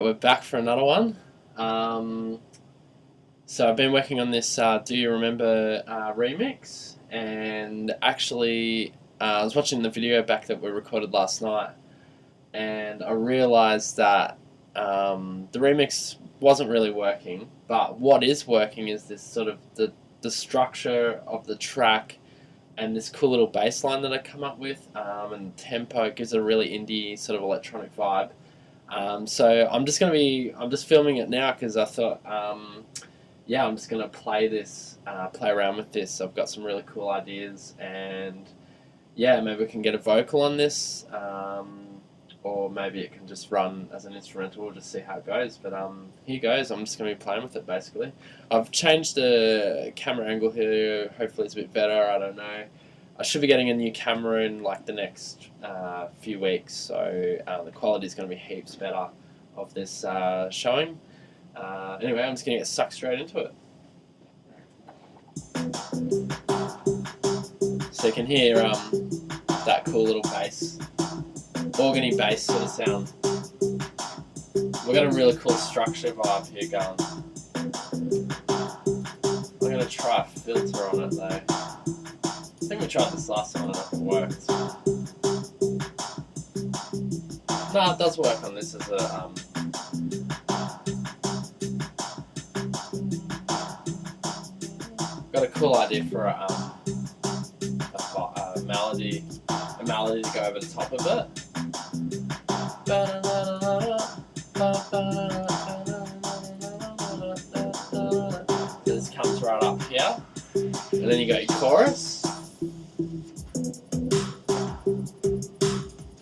We're back for another one. Um, so I've been working on this Do You Remember remix, and actually I was watching the video back that we recorded last night, and I realised that the remix wasn't really working, but what is working is this sort of the structure of the track and this cool little bass line that I come up with, and the tempo. It gives it a really indie sort of electronic vibe. So I'm just filming it now because I thought, yeah, I'm just gonna play around with this. I've got some really cool ideas, and yeah, maybe we can get a vocal on this, or maybe it can just run as an instrumental. We'll just see how it goes. But here goes. I'm just gonna be playing with it basically. I've changed the camera angle here. Hopefully, it's a bit better. I don't know. I should be getting a new camera in like the next few weeks, so the quality is going to be heaps better of this showing. Anyway, I'm just going to get sucked straight into it. So you can hear that cool little bass, organy bass sort of sound. We've got a really cool structure vibe here going. I'm going to try a filter on it though. I think we tried this last time and it worked. No, it does work on this as a got a cool idea for a melody to go over the top of it. This comes right up here, and then you got your chorus.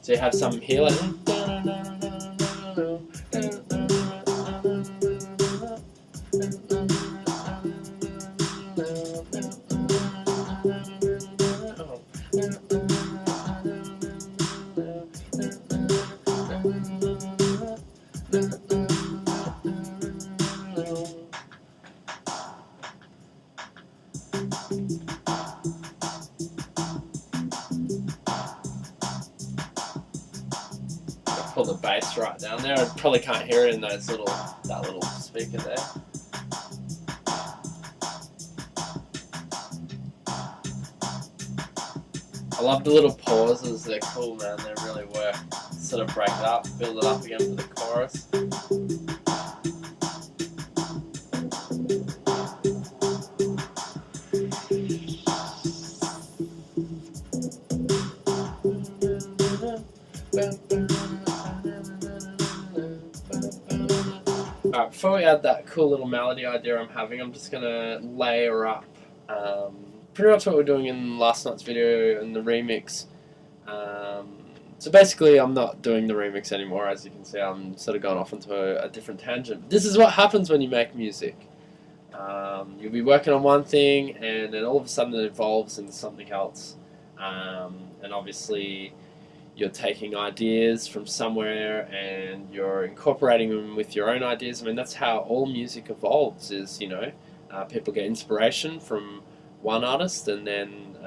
So you have some here like pull the bass right down there. I probably can't hear it in that little speaker there. I love the little pauses. They're cool, man. They really work. Sort of break it up, build it up again for the chorus. Alright, before we add that cool little melody idea I'm having, I'm just going to layer up pretty much what we're doing in last night's video and the remix. So basically I'm not doing the remix anymore. As you can see, I'm sort of going off into a different tangent. This is what happens when you make music. You'll be working on one thing and then all of a sudden it evolves into something else. And obviously you're taking ideas from somewhere and you're incorporating them with your own ideas. I mean, that's how all music evolves, is, people get inspiration from one artist and then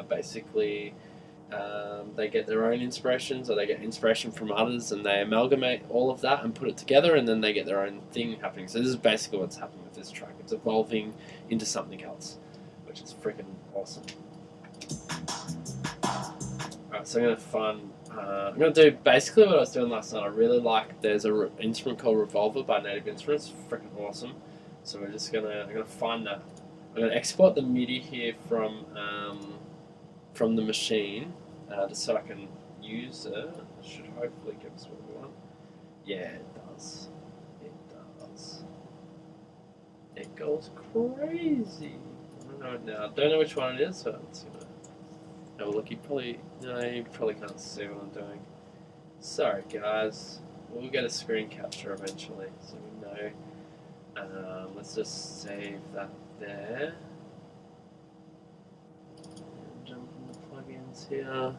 basically they get their own inspirations, or they get inspiration from others and they amalgamate all of that and put it together, and then they get their own thing happening. So this is basically what's happening with this track. It's evolving into something else, which is freaking awesome. Alright, so I'm going to do basically what I was doing last night. I really like, there's an instrument called Revolver by Native Instruments. Freaking awesome. So I'm going to find that. I'm going to export the MIDI here from the machine, just so I can use it. It should hopefully give us what we want. Yeah, it does. It does. It goes crazy. I don't know which one it is, so it's going to have a look. You probably can't see what I'm doing. Sorry guys, we'll get a screen capture eventually, so we know. Let's just save that there. And jump in the plugins here.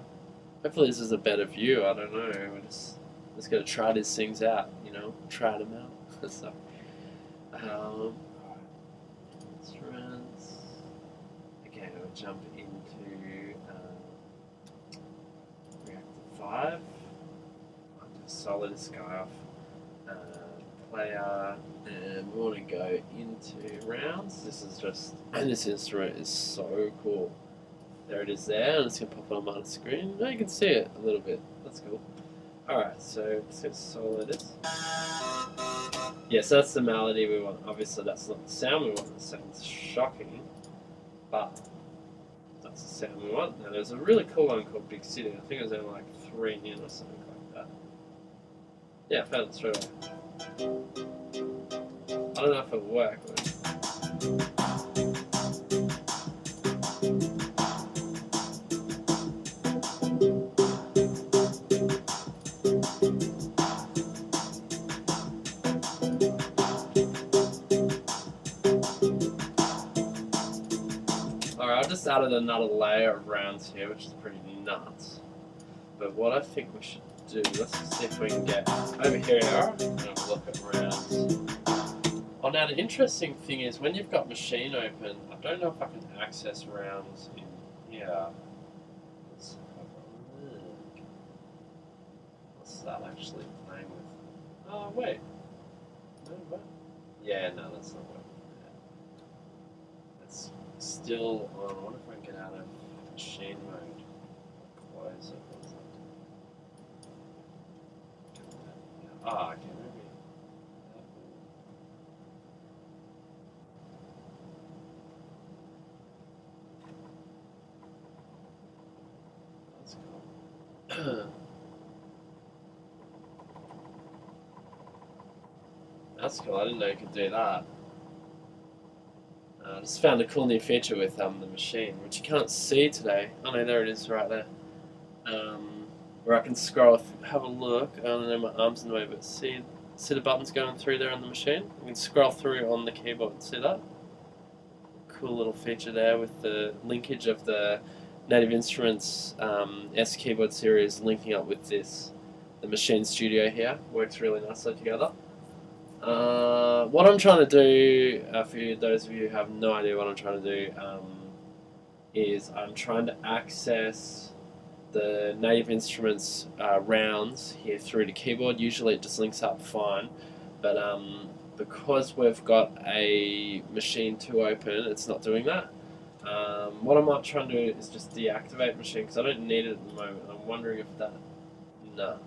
Hopefully this is a better view. I don't know. We're just gotta try these things out. Try them out. So, instruments. Okay, we'll jump into Reactive 5. I'll just solid this guy off. player, and we want to go into rounds. This is just, and this instrument is so cool. There it is there, and it's going to pop on my screen. No, you can see it a little bit. That's cool. Alright, so let's go solo this. Yeah, so that's the melody we want. Obviously, that's not the sound we want. It sounds shocking, but that's the sound we want. Now, there's a really cool one called Big City. I think it was only like 3 in or something like that. Yeah, I found it straight away. I don't know if it'll work, but... Alright, I just added another layer of rounds here, which is pretty nuts. But what I think we should do, let's see if we can get over here and have a look at rounds. Oh, now the interesting thing is when you've got machine open, I don't know if I can access rounds in here. Let's have a look. What's that actually playing with? Oh, wait. No, what? Yeah, no, that's not working. It's still on. I wonder if I can get out of machine mode. Close it. What's that? Ah, okay, maybe. That's cool. That's cool. I didn't know you could do that. I just found a cool new feature with the machine, which you can't see today. Oh no, there it is, right there. Where I can scroll, have a look. I don't know, my arm's in the way, but see the buttons going through there on the machine? You can scroll through on the keyboard. See that? Cool little feature there with the linkage of the Native Instruments S keyboard series linking up with this. The Machine Studio here works really nicely together. What I'm trying to do, for those of you who have no idea what I'm trying to do, is I'm trying to access the Native Instruments rounds here through the keyboard. Usually it just links up fine, but because we've got a machine 2 open, it's not doing that. What I might try and do is just deactivate machine, because I don't need it at the moment. I'm wondering if that... No.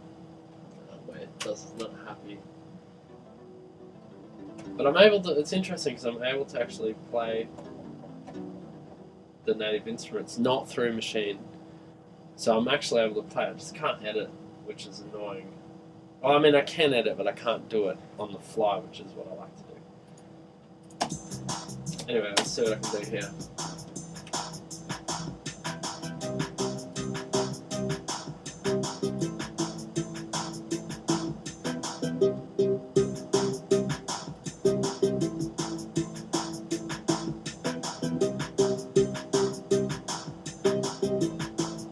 Wait, it's not happy. But I'm able to, it's interesting because I'm able to actually play the Native Instruments, not through machine. So I'm actually able to play it, I just can't edit, which is annoying. Well, I mean, I can edit, but I can't do it on the fly, which is what I like to do. Anyway, let's see what I can do here.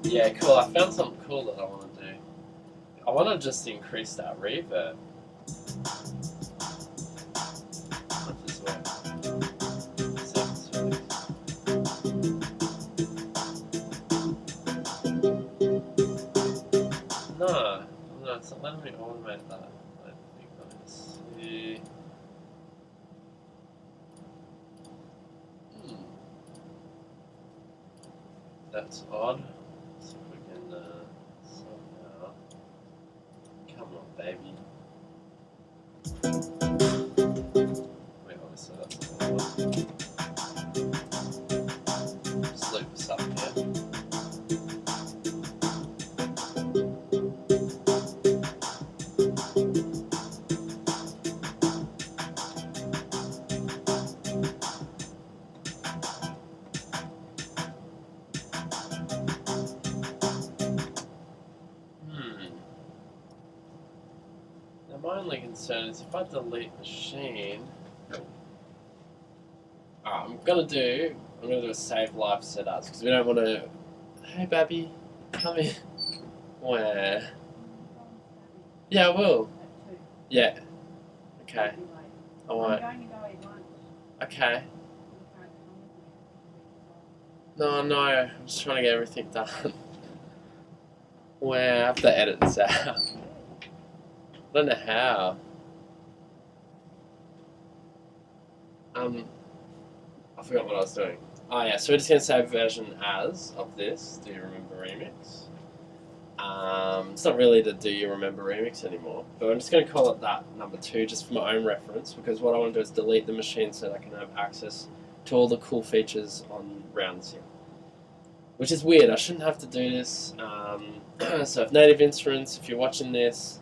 Yeah, cool. I found something cool that I want to do. I want to just increase that reverb. What does work? No, it's not letting me automate that. I think let's see. That's odd. Let's see if we can somehow. Come on, baby. Wait, obviously that's not what just loop this up here. My only concern is if I delete machine. Alright, I'm gonna do a save live setups because we don't want to. Hey, Babby, come in. Where? Yeah, I will. Yeah. Okay. I won't. Okay. No, I'm just trying to get everything done. Where? I have to edit this out. I don't know how. I forgot what I was doing. Oh yeah, so we're just gonna save version as of this. Do you remember remix? It's not really the Do You Remember remix anymore, but I'm just going to call it that number 2 just for my own reference, because what I want to do is delete the machine so that I can have access to all the cool features on rounds here. Which is weird, I shouldn't have to do this. So if Native Instruments, if you're watching this,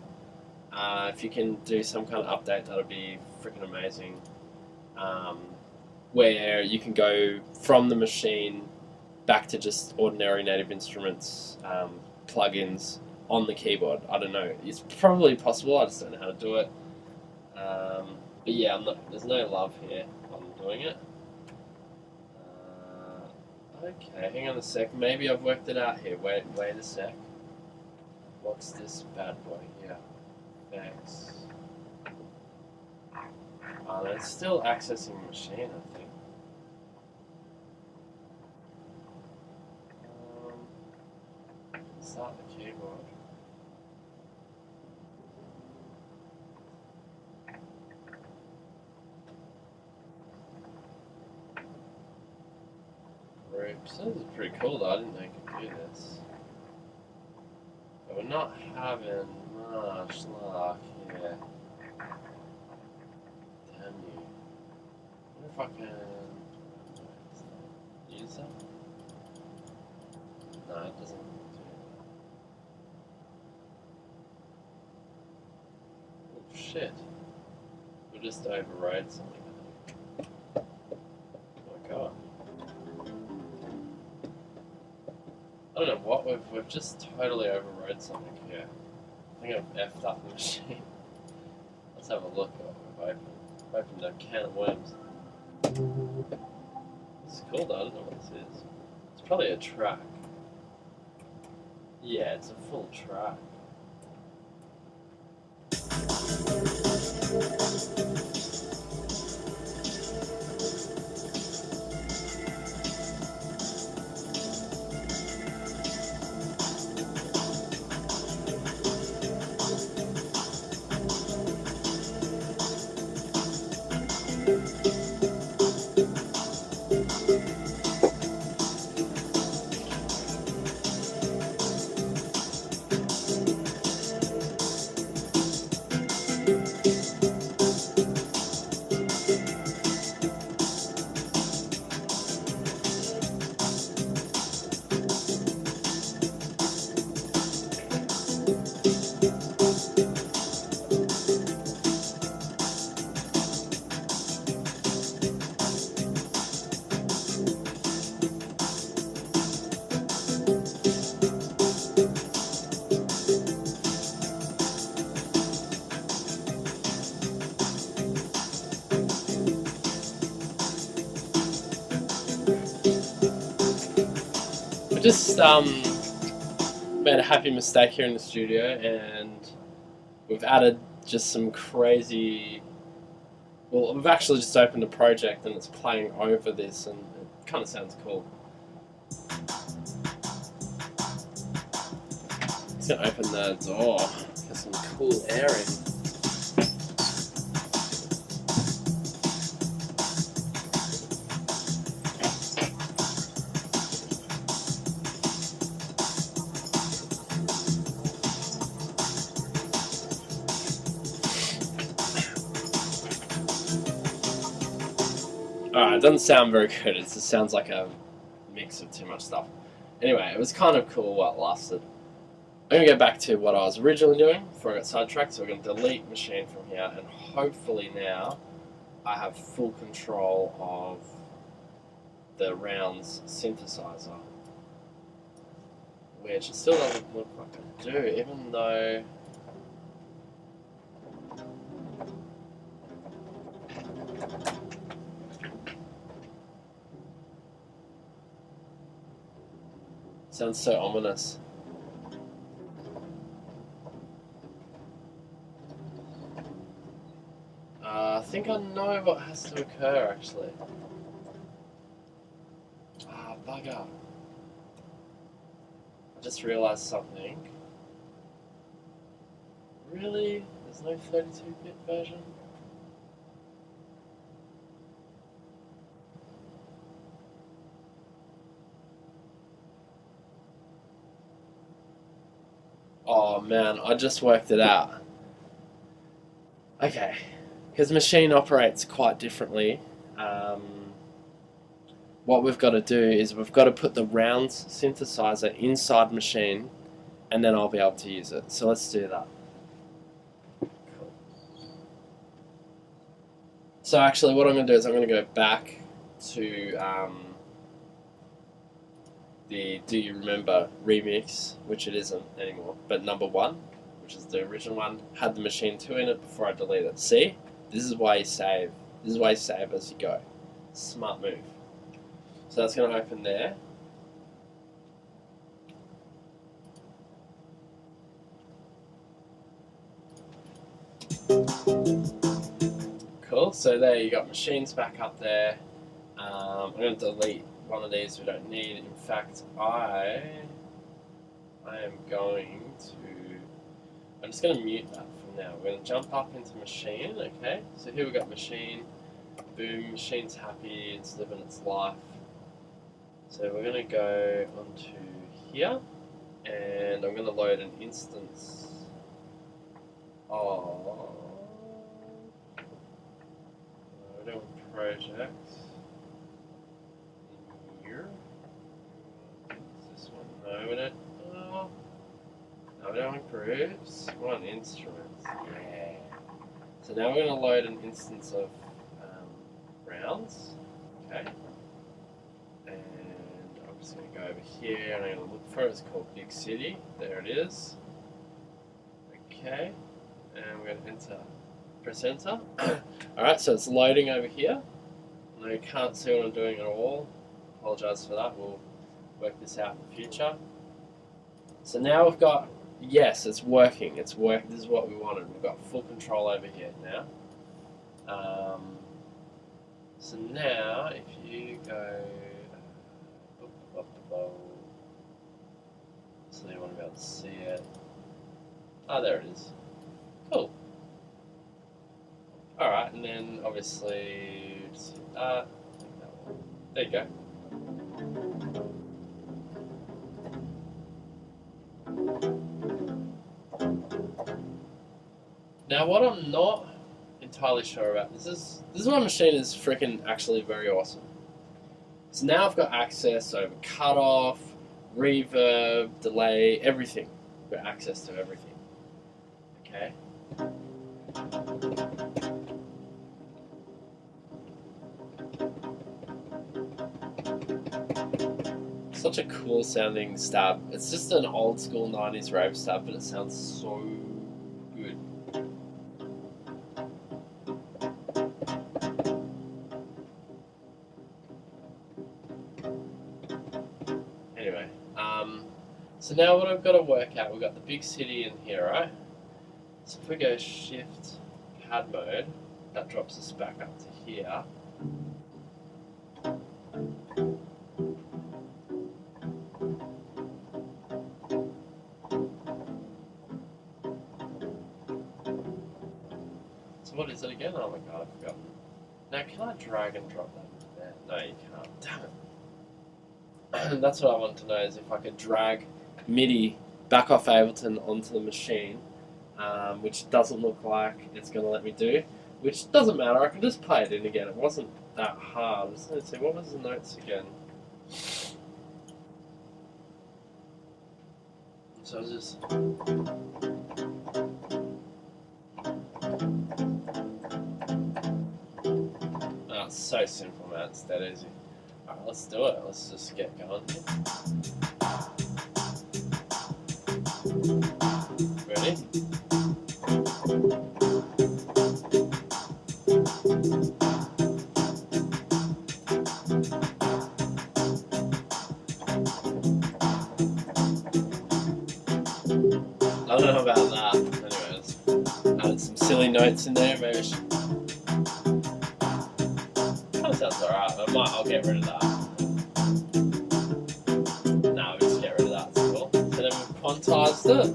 if you can do some kind of update, that would be freaking amazing. Where you can go from the machine back to just ordinary Native Instruments plugins on the keyboard. I don't know. It's probably possible. I just don't know how to do it. But yeah, there's no love here. I'm doing it. Okay, hang on a sec. Maybe I've worked it out here. Wait a sec. What's this bad boy here? Thanks. Oh, no, it's still accessing the machine, I think. Start the keyboard. Groups. This is pretty cool though, I didn't know you could do this. But we're not having much luck here. Damn you. I wonder if I can use that? No, it doesn't do that. Oh shit. We'll just override something, I think. Oh my god. I don't know what, we've just totally overrode something here. I think I've effed up the machine. Let's have a look at what we've opened a can of worms. This is cool though, I don't know what this is. It's probably a track. Yeah, it's a full track. We just made a happy mistake here in the studio, and we've added just some crazy. Well, we've actually just opened a project and it's playing over this, and it kind of sounds cool. Just gonna open the door, get some cool air in. Alright, it doesn't sound very good, it just sounds like a mix of too much stuff. Anyway, it was kind of cool while it lasted. I'm going to go back to what I was originally doing before I got sidetracked, so we're going to delete machine from here, and hopefully now I have full control of the rounds synthesizer. Which it still doesn't look like I do, even though... Sounds so ominous. I think I know what has to occur, actually. Ah, bugger. I just realised something. Really? There's no 32-bit version? Oh man, I just worked it out. Okay, because machine operates quite differently. Um, what we've got to do is we've got to put the rounds synthesizer inside machine, and then I'll be able to use it. So let's do that. Cool. So actually, what I'm going to do is I'm going to go back to the Do You Remember remix, which it isn't anymore, but number one, which is the original one, had the machine 2 in it before I delete it. See? This is why you save. This is why you save as you go. Smart move. So that's going to open there. Cool, so there you got machines back up there. I'm going to delete one of these we don't need. In fact, I am going to... I'm just going to mute that for now. We're going to jump up into machine, okay? So here we've got machine. Boom, machine's happy, it's living its life. So we're going to go onto here, and I'm going to load an instance of... We're doing projects. Here. Is this one? No, we don't. Oh. No, we don't want groups. We want instruments. Yeah. So now we're going to load an instance of rounds. Okay. And I'm just going to go over here and I'm going to look for it. It's called Big City. There it is. Okay. And we're going to enter. Press enter. Alright, so it's loading over here. I you can't see what I'm doing at all. Apologise for that. We'll work this out in the future. So now we've got, yes, it's working. It's work. This is what we wanted. We've got full control over here now. So now, if you go, so you want to be able to see it. Ah, there it is. Cool. All right, and then obviously just hit that. There you go. Now, what I'm not entirely sure about, this is why machine is freaking actually very awesome. So now I've got access over cutoff, reverb, delay, everything. I've got access to everything. Okay. Such a cool sounding stab. It's just an old school 90s rave stab, but it sounds so good. Anyway, so now what I've got to work out, we've got the big city in here, right? So if we go shift pad mode, that drops us back up to here. So what is it again? Oh my god, I've forgotten. Now can I drag and drop that there? No, you can't. Damn it. That's what I want to know, is if I could drag MIDI back off Ableton onto the machine, which doesn't look like it's going to let me do, which doesn't matter, I can just play it in again. It wasn't that hard. Let's see, what was the notes again? So I was just... Oh, it's so simple, man. It's that easy. Alright, let's do it. Let's just get going. Ready? I don't know about that. Anyways, added some silly notes in there. Maybe I should... That sounds alright. I'll get rid of that. No, we'll just get rid of that. It's cool. So then we've quantized it.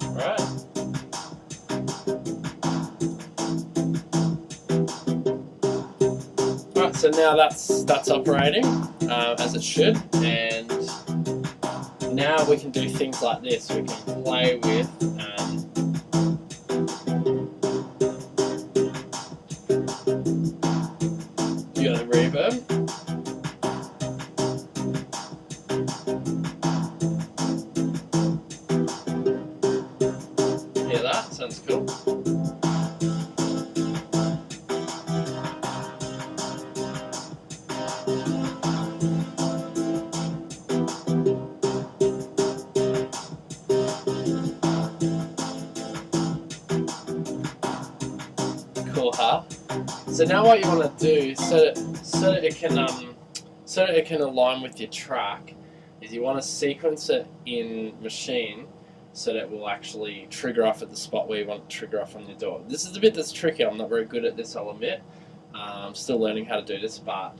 Alright. Alright, so now that's operating as it should, and now we can do things like this. We can play with you got the reverb. Hear that? Sounds cool. Cool, huh? So now what you want to do, so that it can align with your track, is you want to sequence it in machine, so that it will actually trigger off at the spot where you want it to trigger off on your door. This is the bit that's tricky. I'm not very good at this, I'll admit. I'm still learning how to do this, but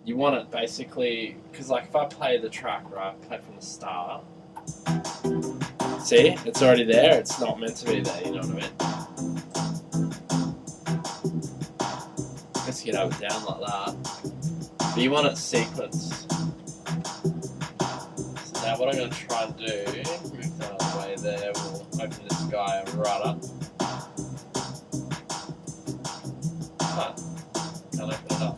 you want it basically, because like if I play the track, right, play from the start. See, it's already there. It's not meant to be there. You know what I mean? Just get up and down like that. But you want it sequenced. So now what I'm going to try and do, move that out of the way there, we'll open this guy right up. Huh. Can't open it up.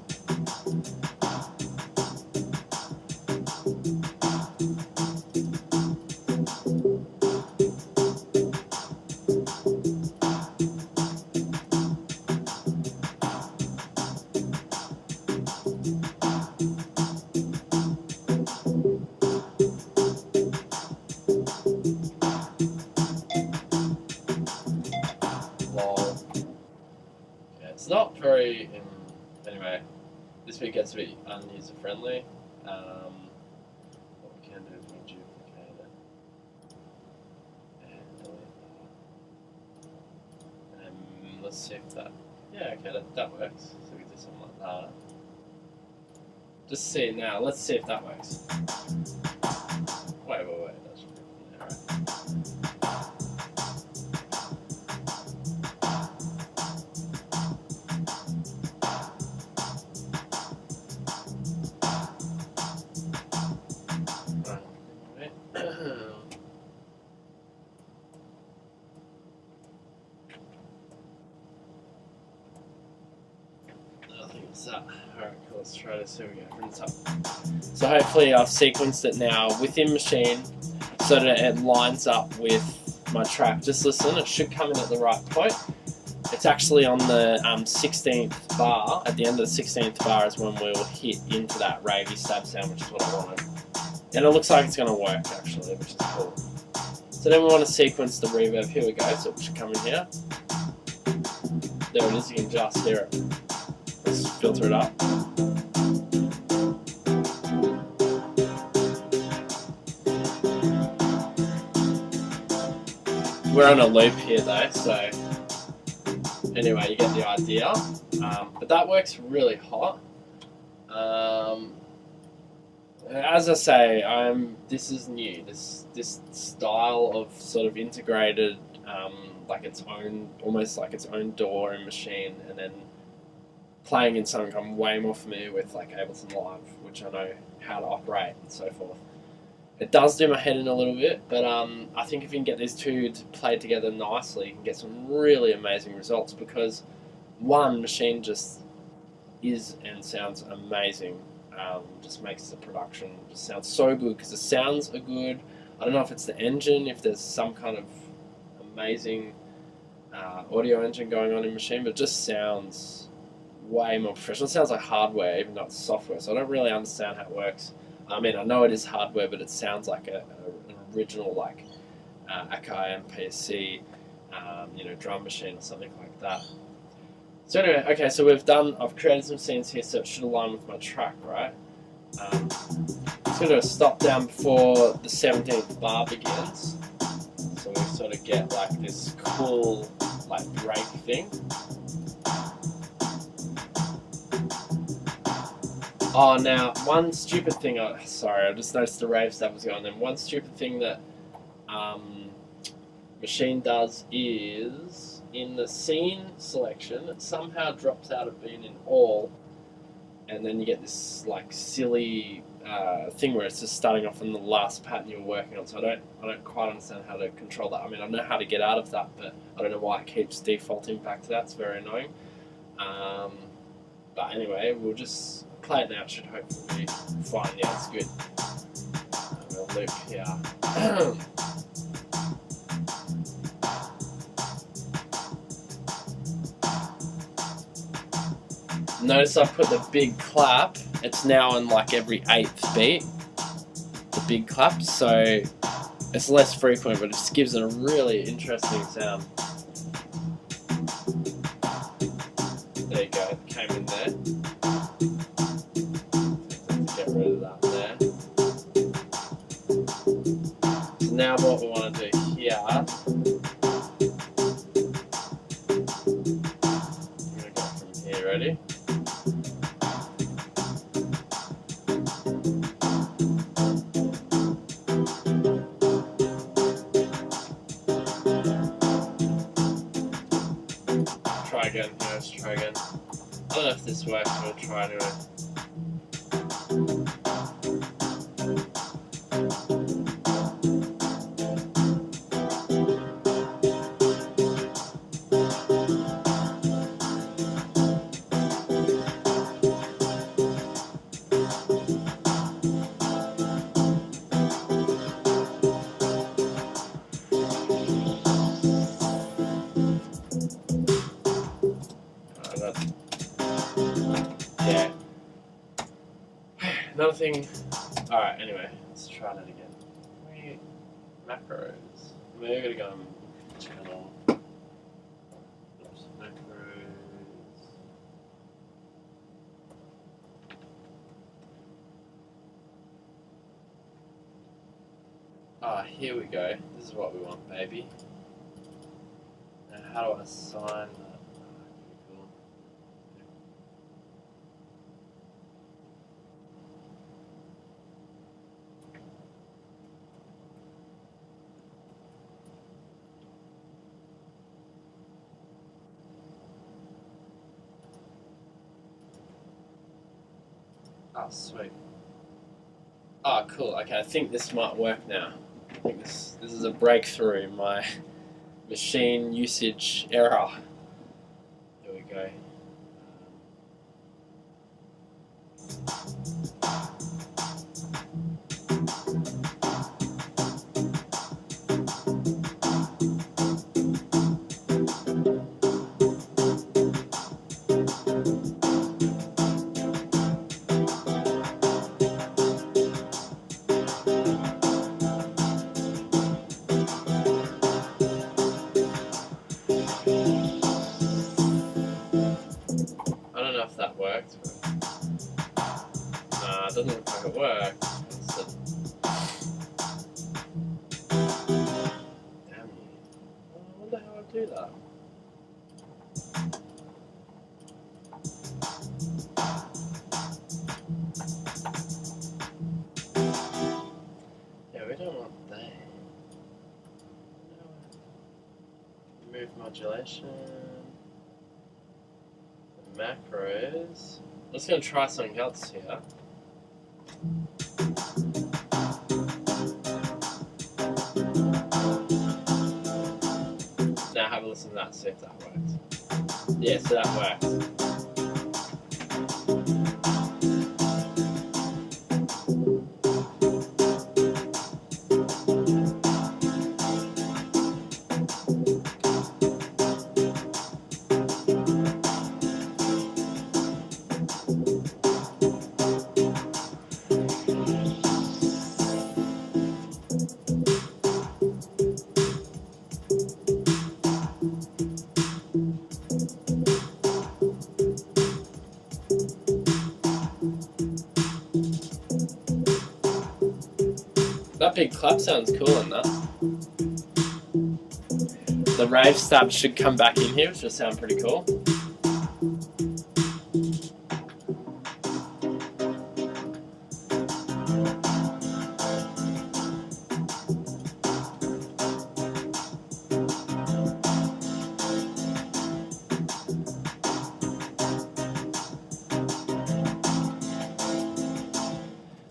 It's not very, anyway, this bit gets a bit user friendly. What we can do is we duplicate it and delete that. And let's see if that, yeah, okay, that works. So we can do something like that. Just see it now, let's see if that works. Wait, that's from there, right? Alright, cool, let's try this. Here we go, bring this up. So hopefully I've sequenced it now within machine so that it lines up with my track. Just listen, it should come in at the right point. It's actually on the 16th bar. At the end of the 16th bar is when we'll hit into that ravey stab sound, which is what I wanted. And it looks like it's going to work actually, which is cool. So then we want to sequence the reverb. Here we go, so it should come in here. There it is, you can just hear it. Let's filter it up. We're on a loop here though, so anyway, you get the idea. But that works really hot. As I say, this is new. This style of sort of integrated, like its own, almost like its own door and machine, and then playing in something I'm way more familiar with, like Ableton Live, which I know how to operate and so forth. It does do my head in a little bit, but I think if you can get these two to play together nicely, you can get some really amazing results, because one, machine just is and sounds amazing. Just makes the production just sound so good, because the sounds are good. I don't know if it's the engine, if there's some kind of amazing audio engine going on in machine, but it just sounds way more professional. It sounds like hardware, even though it's software, so I don't really understand how it works. I mean, I know it is hardware, but it sounds like an original, like Akai MPC, drum machine or something like that. So anyway, okay, so I've created some scenes here, so it should align with my track, right? I'm just going to stop down before the 17th bar begins, so we sort of get like this cool, like break thing. Oh, now, one stupid thing, sorry, I just noticed the rave stuff was going on. One stupid thing that Machine does is, in the scene selection, it somehow drops out of being in all, and then you get this, like, silly thing where it's just starting off on the last pattern you're working on. So I don't quite understand how to control that. I mean, I know how to get out of that, but I don't know why it keeps defaulting back to that. It's very annoying. But anyway, we'll just play it now. It should hopefully be fine. Yeah, it's good. We'll loop here. Notice I put the big clap. It's now on like every 8th beat. The big clap, so it's less frequent, but it just gives it a really interesting sound. There you go. It came in there. Get rid of that there. So now what we want to do here. I'm gonna go from here. Ready? Try again. Let's try again. I don't know if this works. We'll try anyway. Yeah. Another thing. Alright, anyway, let's try that again. Macros. Maybe I gotta go on channel. Oops, macros. Ah, here we go. This is what we want, baby. Now, how do I assign that? Oh, sweet. Oh, cool. Okay, I think this might work now. I think this is a breakthrough in my machine usage error. There we go. I don't know if that worked, but nah, it doesn't look like it worked. Damn you. I wonder how I do that. Yeah, we don't want that. Move modulation. Macros. I'm just going to try something else here. Now have a listen to that, see if that works. Yeah, so that works. That big clap sounds cool in that. The rave stab should come back in here, which will sound pretty cool.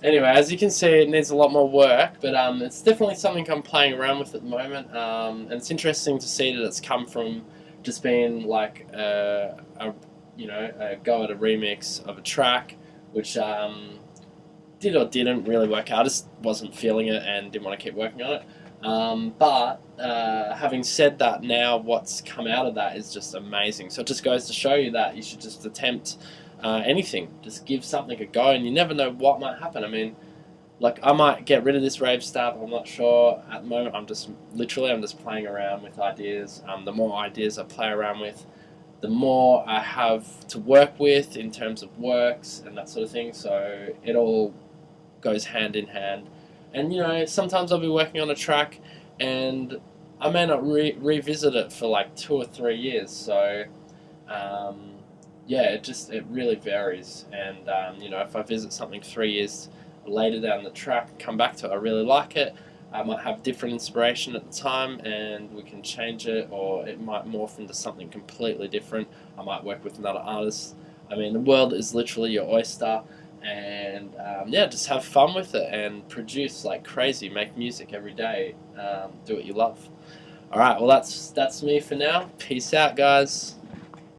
Anyway, as you can see, it needs a lot more work, but it's definitely something I'm playing around with at the moment. And it's interesting to see that it's come from just being like a go at a remix of a track, which did or didn't really work out. I just wasn't feeling it and didn't want to keep working on it. But having said that, now what's come out of that is just amazing. So it just goes to show you that you should just attempt anything. Just give something a go, and you never know what might happen. I mean, like, I might get rid of this rave stab. I'm not sure at the moment. I'm just playing around with ideas. The more ideas I play around with, the more I have to work with in terms of works and that sort of thing. So it all goes hand in hand. And sometimes I'll be working on a track, and I may not revisit it for like 2 or 3 years. So yeah, it really varies. And if I visit something 3 years later down the track, come back to it, I really like it. I might have different inspiration at the time, and we can change it, or it might morph into something completely different. I might work with another artist. I mean, the world is literally your oyster, and yeah, just have fun with it and produce like crazy. Make music every day. Do what you love. All right, well that's me for now. Peace out, guys.